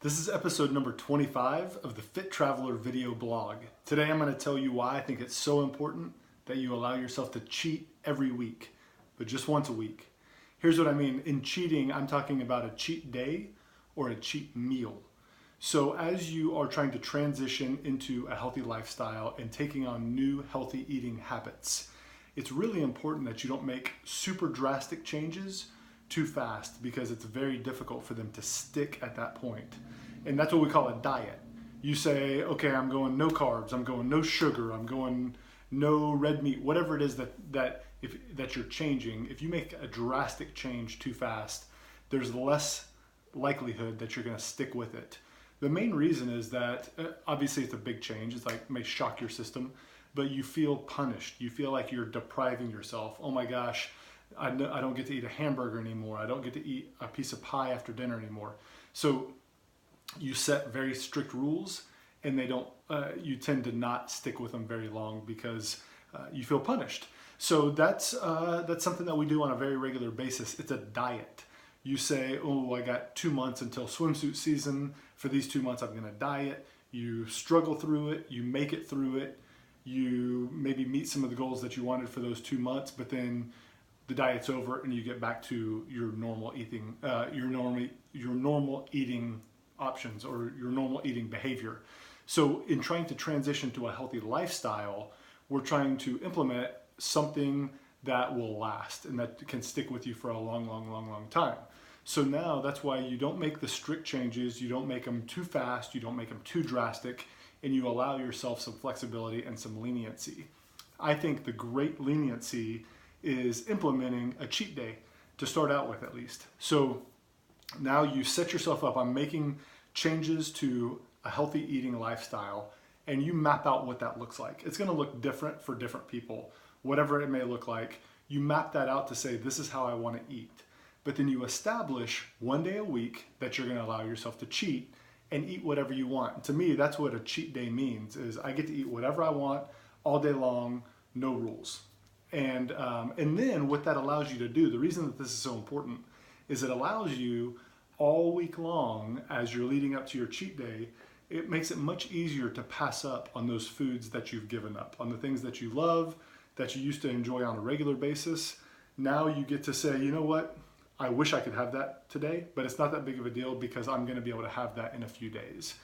This is episode number 25 of the Fit Traveler video blog. Today I'm going to tell you why I think it's so important that you allow yourself to cheat every week, but just once a week. Here's what I mean. In cheating, I'm talking about a cheat day or a cheat meal. So as you are trying to transition into a healthy lifestyle and taking on new healthy eating habits, it's really important that you don't make super drastic changes too fast, because it's very difficult for them to stick at that point. And that's what we call a diet. You say, okay, I'm going no carbs, I'm going no sugar, I'm going no red meat, whatever it is that you're changing. If you make a drastic change too fast, there's less likelihood that you're going to stick with it. The main reason is that obviously it's a big change. It's like may shock your system, but you feel punished. You feel like you're depriving yourself. Oh my gosh, I don't get to eat a hamburger anymore. I don't get to eat a piece of pie after dinner anymore. So you set very strict rules, and you tend to not stick with them very long because you feel punished. So that's something that we do on a very regular basis. It's a diet. You say, oh, I got 2 months until swimsuit season. For these 2 months, I'm going to diet. You struggle through it. You make it through it. You maybe meet some of the goals that you wanted for those 2 months, but then the diet's over and you get back to your normal eating, your normal eating options or your normal eating behavior. So in trying to transition to a healthy lifestyle, we're trying to implement something that will last and that can stick with you for a long time. So now that's why you don't make the strict changes, you don't make them too fast, you don't make them too drastic, and you allow yourself some flexibility and some leniency. I think the great leniency is implementing a cheat day to start out with, at least. So now you set yourself up on making changes to a healthy eating lifestyle, and you map out what that looks like. It's going to look different for different people, whatever it may look like. You map that out to say, this is how I want to eat. But then you establish one day a week that you're going to allow yourself to cheat and eat whatever you want. And to me, that's what a cheat day means, is I get to eat whatever I want all day long, no rules. And then what that allows you to do, the reason that this is so important, is it allows you all week long, as you're leading up to your cheat day, it makes it much easier to pass up on those foods that you've given up, on the things that you love, that you used to enjoy on a regular basis. Now you get to say, you know what, I wish I could have that today, but it's not that big of a deal because I'm going to be able to have that in a few days.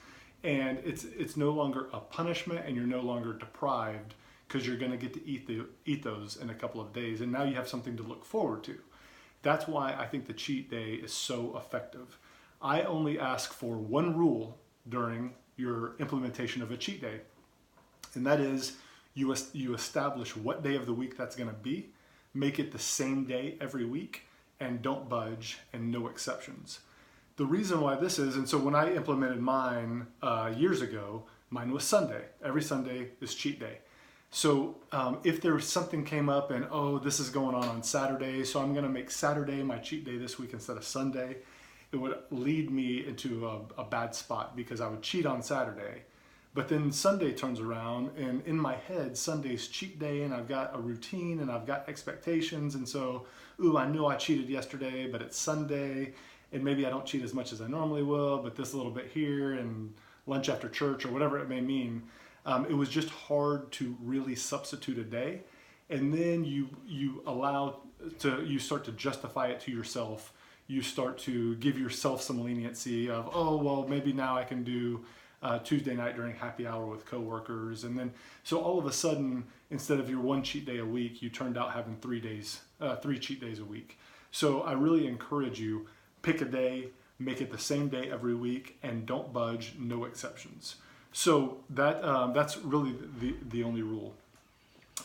And it's no longer a punishment, and you're no longer deprived, because you're going to get to eat those in a couple of days, and now you have something to look forward to. That's why I think the cheat day is so effective. I only ask for one rule during your implementation of a cheat day, and that is you establish what day of the week that's going to be, make it the same day every week, and don't budge, and no exceptions. The reason why this is, and so when I implemented mine years ago, mine was Sunday. Every Sunday is cheat day. So if there was something came up and, oh, this is going on Saturday, so I'm going to make Saturday my cheat day this week instead of Sunday, it would lead me into a bad spot, because I would cheat on Saturday. But then Sunday turns around, and in my head, Sunday's cheat day, and I've got a routine and I've got expectations. And so, ooh, I knew I cheated yesterday, but it's Sunday, and maybe I don't cheat as much as I normally will, but this little bit here and lunch after church or whatever it may mean. It was just hard to really substitute a day, and then you start to justify it to yourself. You start to give yourself some leniency of, oh, well, maybe now I can do Tuesday night during happy hour with coworkers, and then so all of a sudden, instead of your one cheat day a week, you turned out having 3 cheat days a week. So I really encourage you, pick a day, make it the same day every week, and don't budge, no exceptions. So that's really the only rule.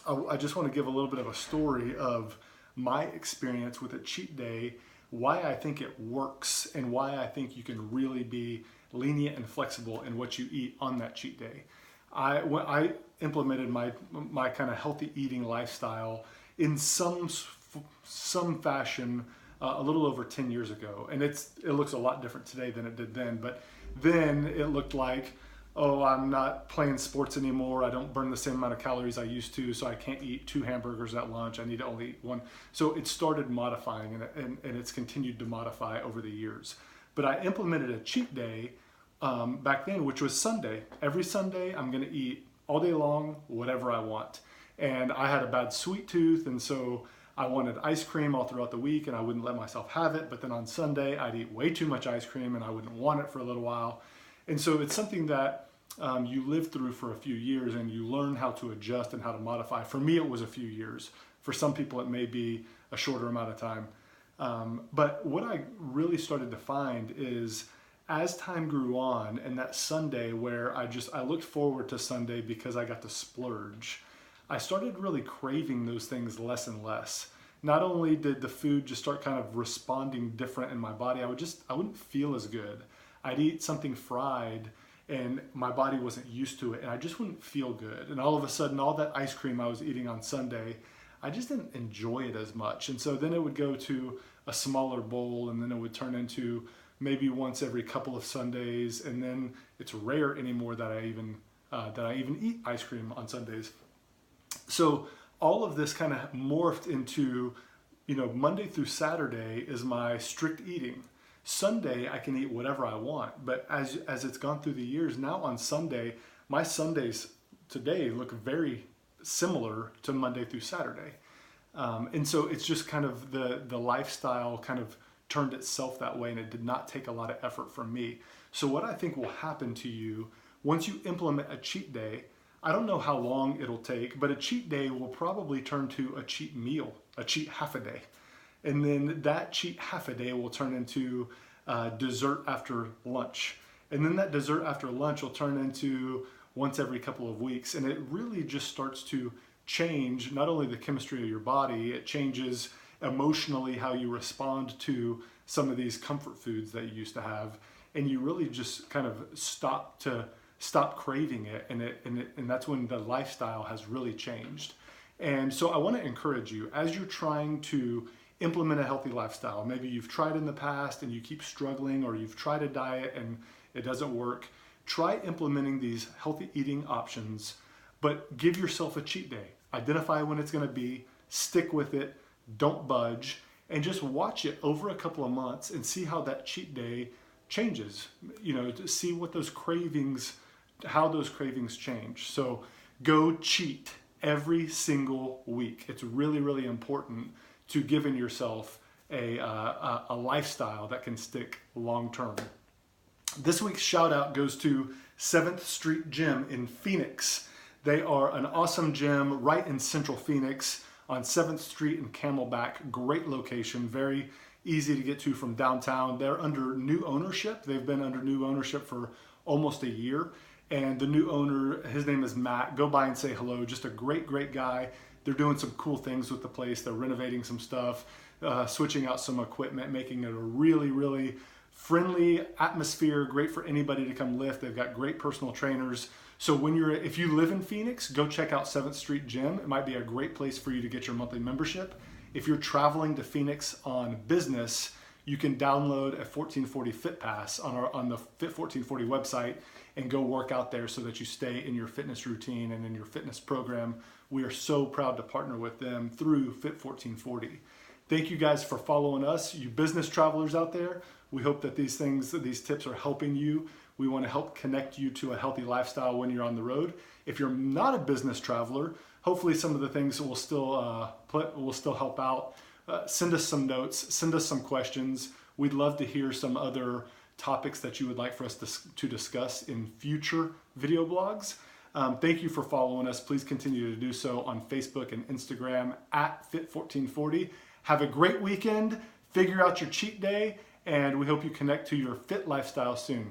I just want to give a little bit of a story of my experience with a cheat day, why I think it works, and why I think you can really be lenient and flexible in what you eat on that cheat day. When I implemented my kind of healthy eating lifestyle in some fashion a little over 10 years ago, and it looks a lot different today than it did then. But then it looked like, oh, I'm not playing sports anymore. I don't burn the same amount of calories I used to, so I can't eat 2 hamburgers at lunch. I need to only eat 1. So it started modifying, and it's continued to modify over the years. But I implemented a cheat day back then, which was Sunday. Every Sunday, I'm going to eat all day long, whatever I want. And I had a bad sweet tooth, and so I wanted ice cream all throughout the week, and I wouldn't let myself have it. But then on Sunday, I'd eat way too much ice cream, and I wouldn't want it for a little while. And so it's something that you live through for a few years, and you learn how to adjust and how to modify. For me, it was a few years. For some people, it may be a shorter amount of time. But what I really started to find is, as time grew on, and that Sunday where I looked forward to Sunday because I got to splurge, I started really craving those things less and less. Not only did the food just start kind of responding different in my body, I wouldn't feel as good. I'd eat something fried and my body wasn't used to it, and I just wouldn't feel good. And all of a sudden, all that ice cream I was eating on Sunday, I just didn't enjoy it as much. And so then it would go to a smaller bowl, and then it would turn into maybe once every couple of Sundays, and then it's rare anymore that I even eat ice cream on Sundays. So all of this kind of morphed into, Monday through Saturday is my strict eating. Sunday I can eat whatever I want, but as it's gone through the years, now on Sunday, my Sundays today look very similar to Monday through Saturday. And so it's just kind of the lifestyle kind of turned itself that way, and it did not take a lot of effort from me. So what I think will happen to you once you implement a cheat day, I don't know how long it'll take, but a cheat day will probably turn to a cheat meal, a cheat half a day. And then that cheat half a day will turn into dessert after lunch. And then that dessert after lunch will turn into once every couple of weeks. And it really just starts to change not only the chemistry of your body, it changes emotionally how you respond to some of these comfort foods that you used to have. And you really just kind of stop craving it. And that's when the lifestyle has really changed. And so I want to encourage you, as you're trying to implement a healthy lifestyle, maybe you've tried in the past and you keep struggling, or you've tried a diet and it doesn't work, try implementing these healthy eating options, but give yourself a cheat day. Identify when it's going to be, stick with it, don't budge, and just watch it over a couple of months and see how that cheat day changes, to see what how those cravings change. So go cheat every single week. It's really, really important to giving yourself a lifestyle that can stick long term. This week's shout out goes to 7th Street Gym in Phoenix. They are an awesome gym right in Central Phoenix on 7th Street and Camelback. Great location, very easy to get to from downtown. They're under new ownership. They've been under new ownership for almost a year. And the new owner, his name is Matt. Go by and say hello. Just a great, great guy. They're doing some cool things with the place. They're renovating some stuff, switching out some equipment, making it a really, really friendly atmosphere, great for anybody to come lift. They've got great personal trainers. So if you live in Phoenix, go check out 7th Street Gym. It might be a great place for you to get your monthly membership. If you're traveling to Phoenix on business, you can download a 1440 Fit Pass on the Fit 1440 website and go work out there so that you stay in your fitness routine and in your fitness program. We are so proud to partner with them through Fit 1440. Thank you guys for following us, you business travelers out there. We hope that these tips are helping you. We want to help connect you to a healthy lifestyle when you're on the road. If you're not a business traveler, hopefully some of the things will still help out. Send us some notes, send us some questions. We'd love to hear some other topics that you would like for us to discuss in future video blogs. Thank you for following us. Please continue to do so on Facebook and Instagram at Fit1440. Have a great weekend. Figure out your cheat day, and we hope you connect to your fit lifestyle soon.